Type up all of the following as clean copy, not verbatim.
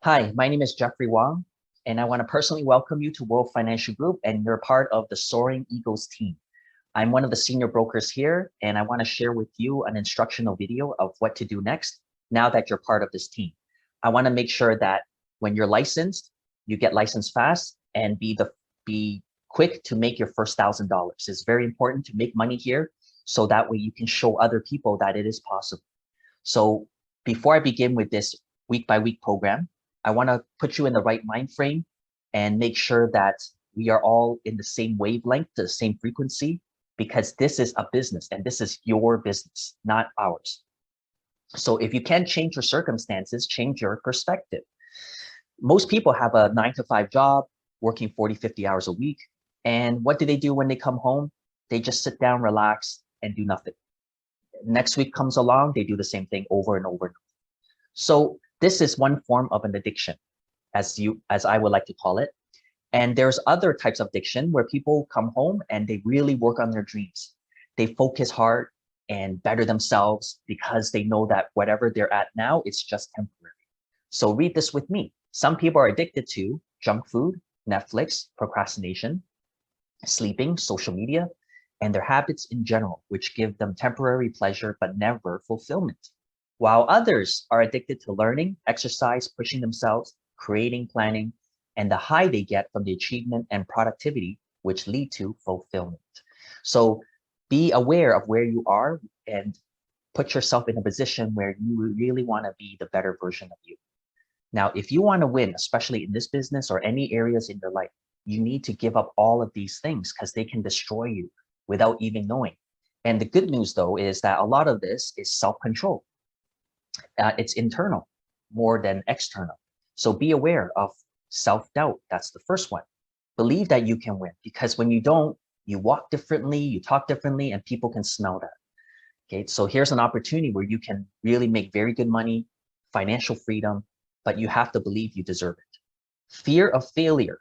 Hi, my name is Jeffrey Wang, and I want to personally welcome you to World Financial Group, and you're part of the Soaring Eagles team. I'm one of the senior brokers here, and I want to share with you an instructional video of what to do next now that you're part of this team. I want to make sure that when you're licensed, you get licensed fast and be quick to make your first $1,000. It's very important to make money here, so that way you can show other people that it is possible. So before I begin with this week by week program, I want to put you in the right mind frame and make sure that we are all in the same wavelength, the same frequency, because this is a business and this is your business, not ours. So if you can't change your circumstances, change your perspective. Most people have a 9-to-5 job, working 40, 50 hours a week. And what do they do when they come home? They just sit down, relax, and do nothing. Next week comes along, they do the same thing over and over. So this is one form of an addiction, as I would like to call it. And there's other types of addiction where people come home and they really work on their dreams. They focus hard and better themselves because they know that whatever they're at now, it's just temporary. So read this with me. Some people are addicted to junk food, Netflix, procrastination, sleeping, social media, and their habits in general, which give them temporary pleasure but never fulfillment. While others are addicted to learning, exercise, pushing themselves, creating, planning, and the high they get from the achievement and productivity, which lead to fulfillment. So be aware of where you are and put yourself in a position where you really want to be the better version of you. Now, if you want to win, especially in this business or any areas in your life, you need to give up all of these things because they can destroy you without even knowing. And the good news, though, is that a lot of this is self-control. It's internal more than external. So be aware of self-doubt. That's the first one. Believe that you can win, because when you don't, you walk differently, you talk differently, and people can smell that. Okay, so here's an opportunity where you can really make very good money, financial freedom, but you have to believe you deserve it. Fear of failure.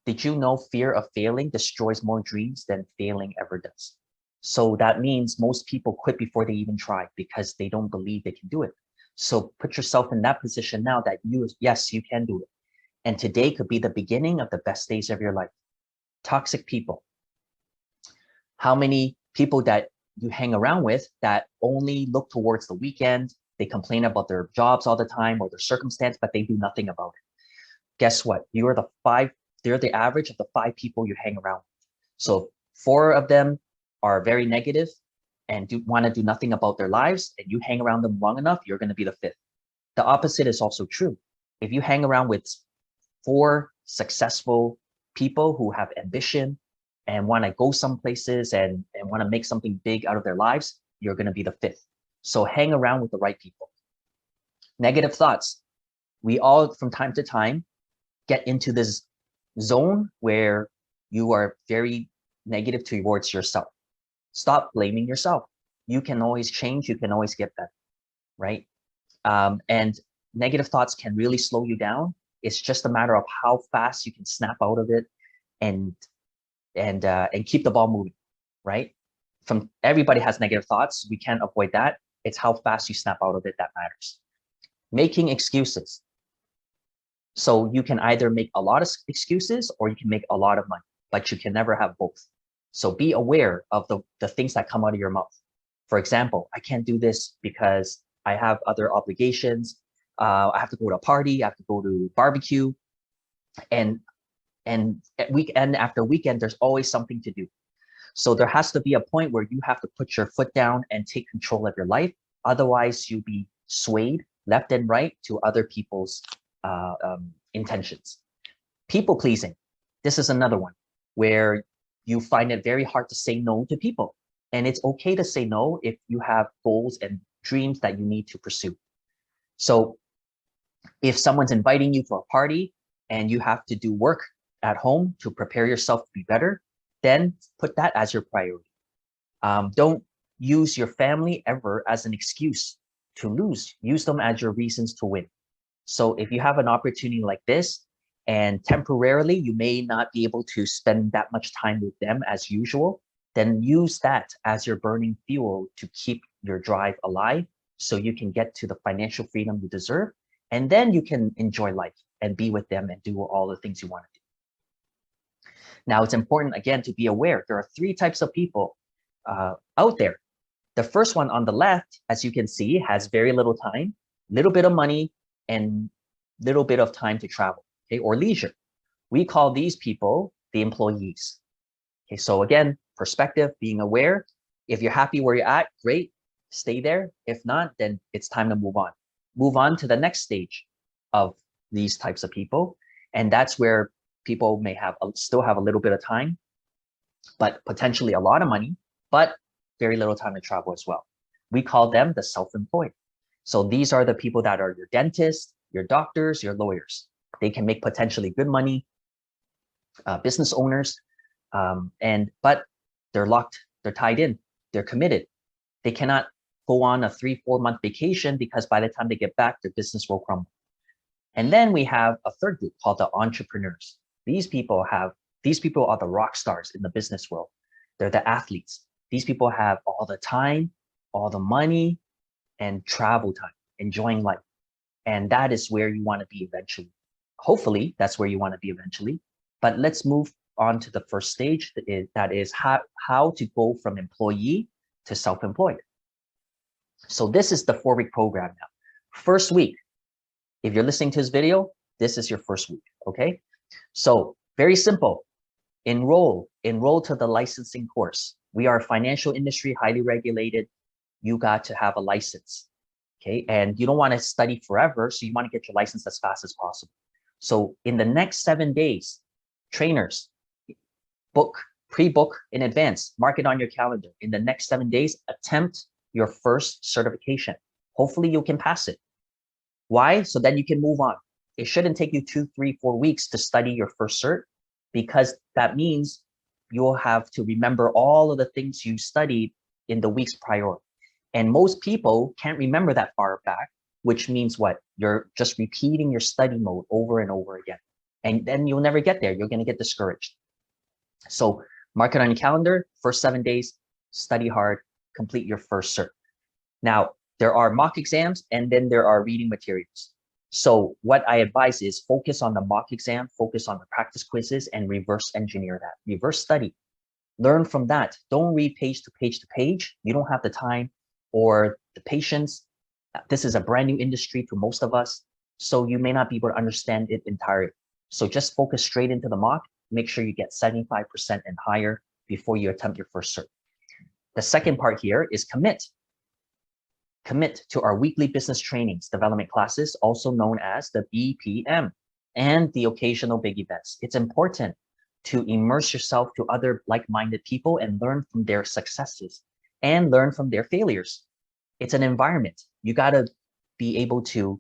Did you know fear of failing destroys more dreams than failing ever does? So that means most people quit before they even try because they don't believe they can do it. So put yourself in that position now that yes, you can do it. And today could be the beginning of the best days of your life. Toxic people. How many people that you hang around with that only look towards the weekend, they complain about their jobs all the time or their circumstance, but they do nothing about it. Guess what? They're the average of the 5 people you hang around with. So 4 of them are very negative and want to do nothing about their lives, and you hang around them long enough, you're going to be the 5th. The opposite is also true. If you hang around with 4 successful people who have ambition and want to go some places and want to make something big out of their lives, you're going to be the 5th. So hang around with the right people. Negative thoughts. We all, from time to time, get into this zone where you are very negative towards yourself. Stop blaming yourself. You can always change. You can always get better, right? And negative thoughts can really slow you down. It's just a matter of how fast you can snap out of it and keep the ball moving, right? Everybody has negative thoughts. We can't avoid that. It's how fast you snap out of it that matters. Making excuses. So you can either make a lot of excuses or you can make a lot of money, but you can never have both. So be aware of the things that come out of your mouth. For example, I can't do this because I have other obligations. I have to go to a party. I have to go to barbecue. And weekend after weekend, there's always something to do. So there has to be a point where you have to put your foot down and take control of your life. Otherwise, you'll be swayed left and right to other people's intentions. People pleasing. This is another one where you find it very hard to say no to people. And it's okay to say no if you have goals and dreams that you need to pursue. So if someone's inviting you for a party and you have to do work at home to prepare yourself to be better, then put that as your priority. Don't use your family ever as an excuse to lose. Use them as your reasons to win. So if you have an opportunity like this, and temporarily you may not be able to spend that much time with them as usual, then use that as your burning fuel to keep your drive alive so you can get to the financial freedom you deserve And then you can enjoy life and be with them and do all the things you want to do. Now, it's important, again, to be aware. There are 3 types of people out there. The first one on the left, as you can see, has very little time, little bit of money, and little bit of time to travel, okay, or leisure. We call these people the employees. Okay, so again, perspective, being aware. If you're happy where you're at, great, stay there. If not, then it's time to move on. Move on to the next stage of these types of people. And that's where people may have still have a little bit of time, but potentially a lot of money, but very little time to travel as well. We call them the self-employed. So these are the people that are your dentists, your doctors, your lawyers. They can make potentially good money, business owners, but they're locked, they're tied in, they're committed. They cannot go on a 3-4 month vacation because by the time they get back, their business will crumble. And then we have a third group called the entrepreneurs. These people are the rock stars in the business world. They're the athletes. These people have all the time, all the money, and travel time, enjoying life. And that is where you want to be eventually. Hopefully, that's where you want to be eventually. But let's move on to the first stage, that is how to go from employee to self-employed. So this is the 4-week program now. First week, if you're listening to this video, this is your first week, okay? So very simple, enroll to the licensing course. We are a financial industry, highly regulated. You got to have a license, okay? And you don't want to study forever, so you want to get your license as fast as possible. So in the next 7 days, trainers, pre-book in advance, mark it on your calendar. In the next 7 days, attempt your first certification. Hopefully you can pass it. Why? So then you can move on. It shouldn't take you 2, 3, 4 weeks to study your first cert, because that means you'll have to remember all of the things you studied in the weeks prior. And most people can't remember that far back, which means what? You're just repeating your study mode over and over again. And then you'll never get there. You're going to get discouraged. So mark it on your calendar, first 7 days, study hard, complete your first cert. Now, there are mock exams and then there are reading materials. So what I advise is focus on the mock exam, focus on the practice quizzes, and reverse engineer that, reverse study. Learn from that. Don't read page to page to page. You don't have the time or the patience. This is a brand new industry to most of us, so you may not be able to understand it entirely. So just focus straight into the mock. Make sure you get 75% and higher before you attempt your first cert. The second part here is commit. Commit to our weekly business trainings, development classes, also known as the BPM, and the occasional big events. It's important to immerse yourself to other like-minded people and learn from their successes and learn from their failures. It's an environment. You got to be able to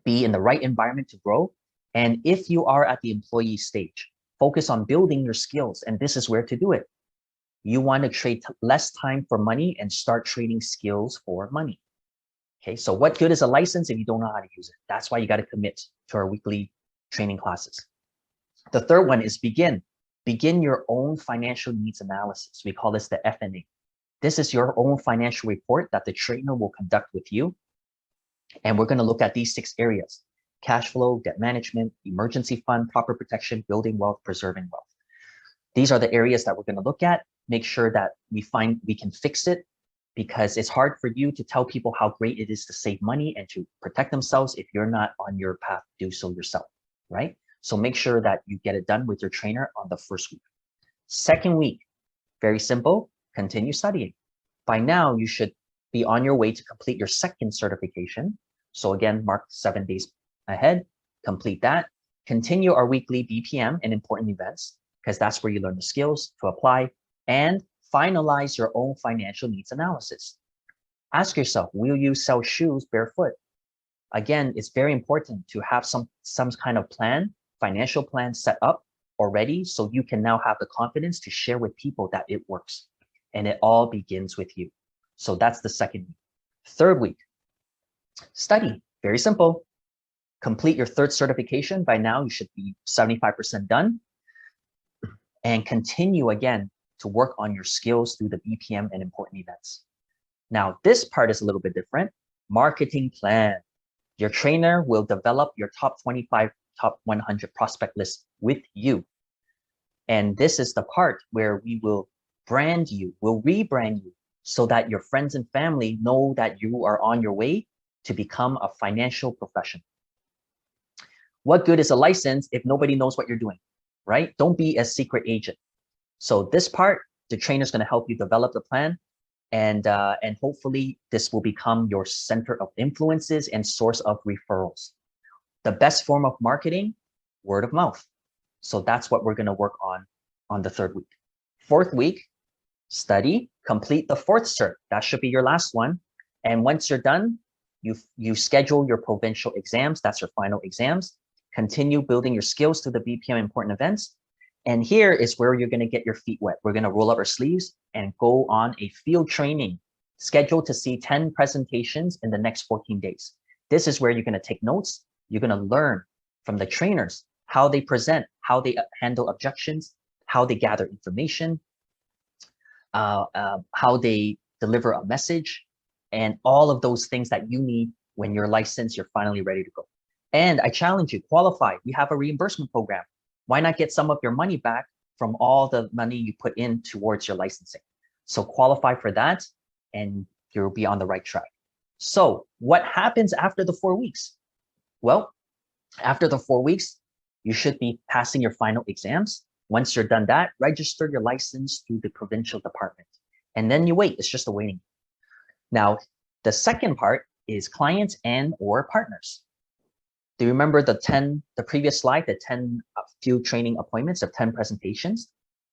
be in the right environment to grow. And if you are at the employee stage, focus on building your skills. And this is where to do it. You want to trade less time for money and start trading skills for money. Okay, so what good is a license if you don't know how to use it? That's why you got to commit to our weekly training classes. The third one is begin. Begin your own financial needs analysis. We call this the FNA. This is your own financial report that the trainer will conduct with you. And we're going to look at these 6 areas: cash flow, debt management, emergency fund, proper protection, building wealth, preserving wealth. These are the areas that we're going to look at. Make sure that we can fix it, because it's hard for you to tell people how great it is to save money and to protect themselves if you're not on your path to do so yourself, right? So make sure that you get it done with your trainer on the first week. Second week, very simple, continue studying. By now, you should be on your way to complete your second certification. So again, mark 7 days ahead, complete that. Continue our weekly BPM and important events, because that's where you learn the skills to apply, and finalize your own financial needs analysis. Ask yourself, will you sell shoes barefoot? Again, it's very important to have some kind of plan, financial plan set up already, so you can now have the confidence to share with people that it works. And it all begins with you. So that's the second week. Third week, study. Very simple. Complete your third certification. By now, you should be 75% done. And continue again to work on your skills through the BPM and important events. Now, this part is a little bit different. Marketing plan. Your trainer will develop your top 25, top 100 prospect list with you. And this is the part where we will brand you, will rebrand you so that your friends and family know that you are on your way to become a financial professional. What good is a license if nobody knows what you're doing, right? Don't be a secret agent. So this part, the trainer is going to help you develop the plan, and hopefully this will become your center of influences and source of referrals. The best form of marketing, word of mouth. So that's what we're going to work on the 3rd week. 4th week, study, complete the 4th cert. That should be your last one. And once you're done, you schedule your provincial exams. That's your final exams. Continue building your skills through the BPM important events. And here is where you're going to get your feet wet. We're going to roll up our sleeves and go on a field training scheduled to see 10 presentations in the next 14 days. This is where you're going to take notes. You're going to learn from the trainers how they present, how they handle objections, how they gather information, how they deliver a message, and all of those things that you need when you're licensed, you're finally ready to go. And I challenge you, qualify. We have a reimbursement program. Why not get some of your money back from all the money you put in towards your licensing? So qualify for that and you'll be on the right track. So what happens after the 4 weeks? Well, after the 4 weeks, you should be passing your final exams. Once you're done that, register your license through the provincial department. And then you wait, it's just a waiting. Now, the second part is clients and or partners. Do you remember the previous slide, the 10 field training appointments, the 10 presentations?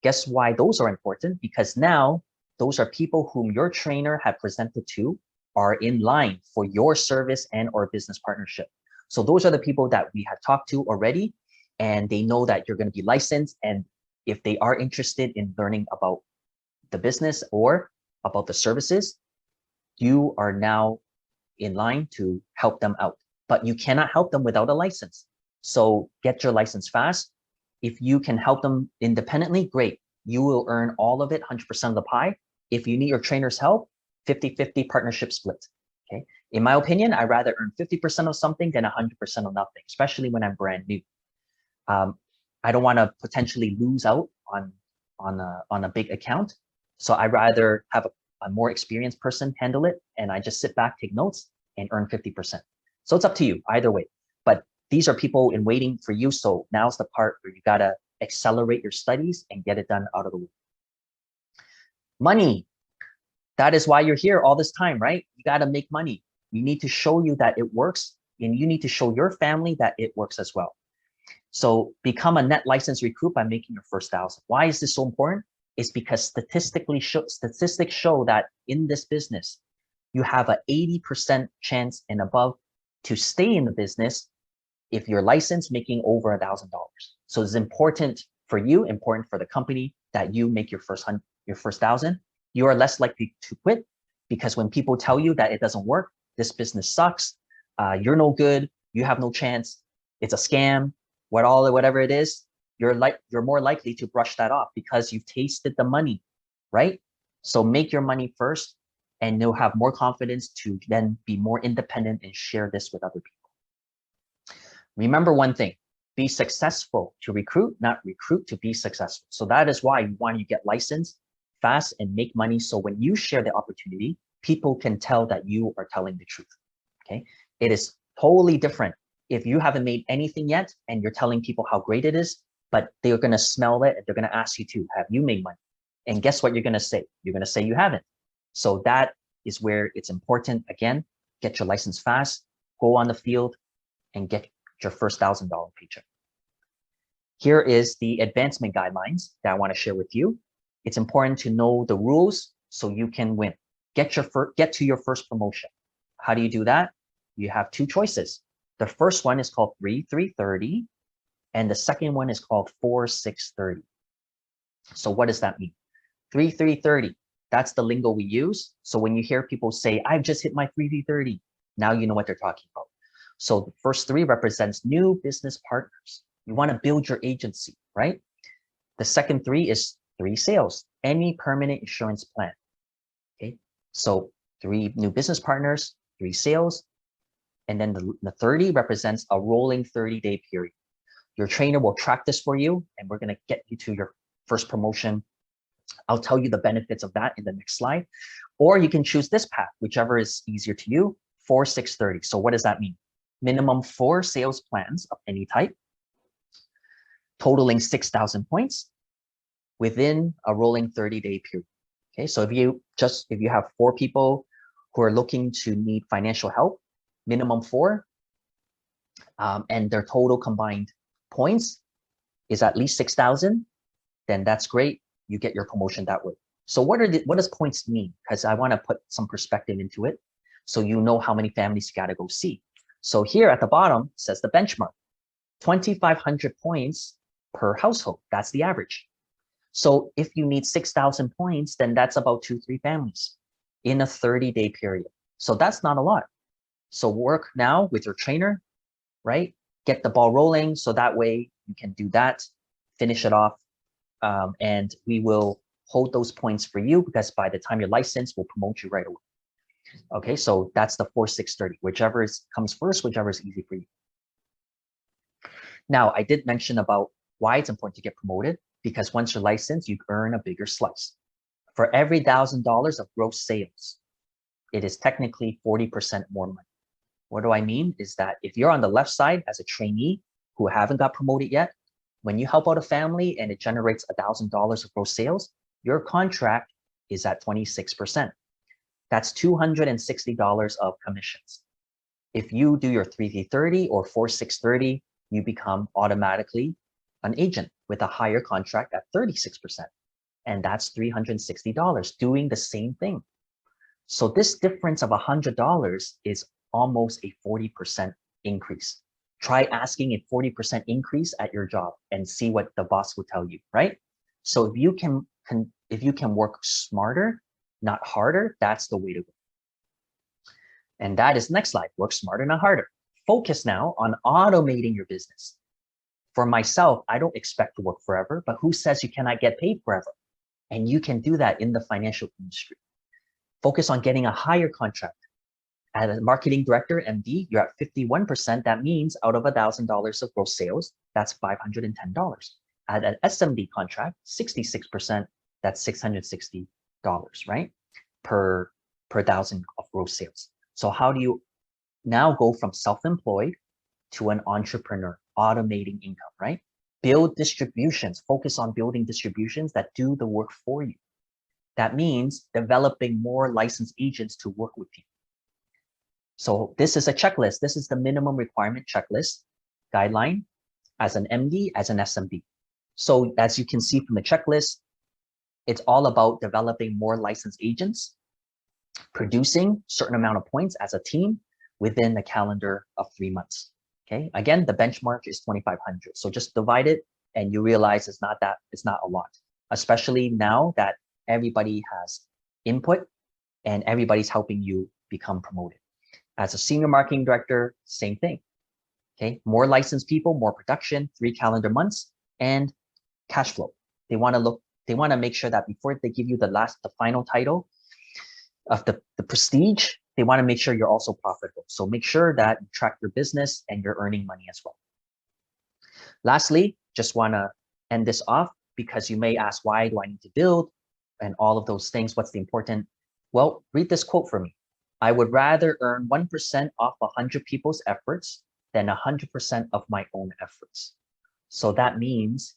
Guess why those are important? Because now those are people whom your trainer had presented to are in line for your service and or business partnership. So those are the people that we have talked to already, and they know that you're going to be licensed. And if they are interested in learning about the business or about the services, you are now in line to help them out. But you cannot help them without a license. So get your license fast. If you can help them independently, great. You will earn all of it, 100% of the pie. If you need your trainer's help, 50-50 partnership split. Okay. In my opinion, I'd rather earn 50% of something than 100% of nothing, especially when I'm brand new. I don't want to potentially lose out on a big account. So I'd rather have a more experienced person handle it, and I just sit back, take notes, and earn 50%. So it's up to you either way. But these are people in waiting for you. So now's the part where you got to accelerate your studies and get it done out of the way. Money. That is why you're here all this time, right? You got to make money. We need to show you that it works, and you need to show your family that it works as well. So become a net license recruit by making your first 1,000. Why is this so important? It's because statistics show that in this business, you have an 80% chance and above to stay in the business if you're licensed making over $1,000. So it's important for you, important for the company that you make your first 1,000. You are less likely to quit because when people tell you that it doesn't work, this business sucks, you're no good, you have no chance, it's a scam, whatever it is, you're more likely to brush that off because you've tasted the money, right? So make your money first, and you'll have more confidence to then be more independent and share this with other people. Remember one thing, be successful to recruit, not recruit to be successful. So that is why you want to get licensed fast and make money. So when you share the opportunity, people can tell that you are telling the truth, okay? It is totally different if you haven't made anything yet and you're telling people how great it is, but they're going to smell it and they're going to ask you to, have you made money? And guess what you're going to say? You're going to say you haven't. So that is where it's important. Again, get your license fast, go on the field, and get your first $1,000 paycheck. Here is the advancement guidelines that I want to share with you. It's important to know the rules so you can win. Get to your first promotion. How do you do that? You have two choices. The first one is called 3-3-30, and the second one is called 4-6-30. So what does that mean? 3-3-30. That's the lingo we use. So when you hear people say, I've just hit my 3-3-30, now you know what they're talking about. So the first 3 represents new business partners. You want to build your agency, right? The second 3 is 3 sales, any permanent insurance plan. Okay, so 3 new business partners, 3 sales. And then the 30 represents a rolling 30-day period. Your trainer will track this for you, and we're going to get you to your first promotion. I'll tell you the benefits of that in the next slide. Or you can choose this path, whichever is easier to you, 4, 6, 30. So what does that mean? Minimum 4 sales plans of any type, totaling 6,000 points within a rolling 30-day period. Okay, so if you have 4 people who are looking to need financial help, minimum 4, and their total combined points is at least 6,000, then that's great. You get your promotion that way. So what does points mean? Because I want to put some perspective into it, so you know how many families you got to go see. So here at the bottom says the benchmark, 2,500 points per household. That's the average. So if you need 6,000 points, then that's about 2-3 families in a 30-day period. So that's not a lot. So work now with your trainer, right? Get the ball rolling, so that way you can do that, finish it off, and we will hold those points for you, because by the time you're licensed, we'll promote you right away. Okay, so that's the 4, 6, 30, whichever comes first, whichever is easy for you. Now, I did mention about why it's important to get promoted, because once you're licensed, you earn a bigger slice. For every $1,000 of gross sales, it is technically 40% more money. What do I mean? Is that if you're on the left side as a trainee who haven't got promoted yet, when you help out a family and it generates $1,000 of gross sales, your contract is at 26%. That's $260 of commissions. If you do your 3-3-30 or 4-6-30, you become automatically an agent with a higher contract at 36%. And that's $360 doing the same thing. So this difference of $100 is almost a 40% increase. Try asking a 40% increase at your job and see what the boss will tell you, right? So if you can work smarter, not harder, that's the way to go. And that is next slide, work smarter, not harder. Focus now on automating your business. For myself, I don't expect to work forever, but who says you cannot get paid forever? And you can do that in the financial industry. Focus on getting a higher contract. As a marketing director, MD, you're at 51%. That means out of $1,000 of gross sales, that's $510. At an SMD contract, 66%, that's $660, right? Per 1,000 of gross sales. So how do you now go from self-employed to an entrepreneur, automating income, right? Build distributions, focus on building distributions that do the work for you. That means developing more licensed agents to work with you. So this is a checklist. This is the minimum requirement checklist guideline as an MD, as an SMD. So as you can see from the checklist, it's all about developing more licensed agents, producing certain amount of points as a team within the calendar of 3 months. Okay, again, the benchmark is 2,500. So just divide it and you realize it's not a lot, especially now that everybody has input and everybody's helping you become promoted. As a senior marketing director, same thing. Okay, more licensed people, more production, 3 calendar months, and cash flow. They want to make sure that before they give you the final title of the prestige, they want to make sure you're also profitable. So make sure that you track your business and you're earning money as well. Lastly, just want to end this off because you may ask, why do I need to build and all of those things? What's the important? Well, read this quote for me. I would rather earn 1% off 100 people's efforts than 100% of my own efforts. So that means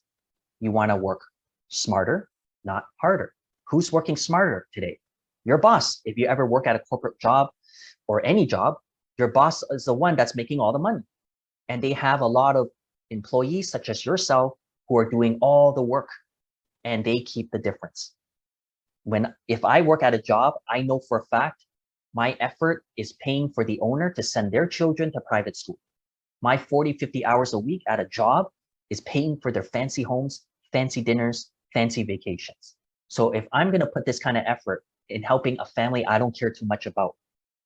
you want to work smarter, not harder. Who's working smarter today? Your boss. If you ever work at a corporate job or any job, your boss is the one that's making all the money. And they have a lot of employees such as yourself who are doing all the work and they keep the difference. If I work at a job, I know for a fact my effort is paying for the owner to send their children to private school. My 40, 50 hours a week at a job is paying for their fancy homes, fancy dinners, fancy vacations. So if I'm going to put this kind of effort in helping a family I don't care too much about,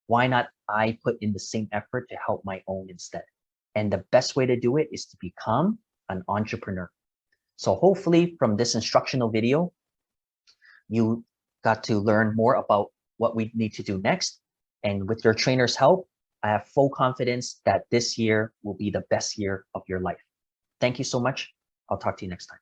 why not I put in the same effort to help my own instead? And the best way to do it is to become an entrepreneur. So hopefully from this instructional video, you got to learn more about what we need to do next. And with your trainer's help, I have full confidence that this year will be the best year of your life. Thank you so much. I'll talk to you next time.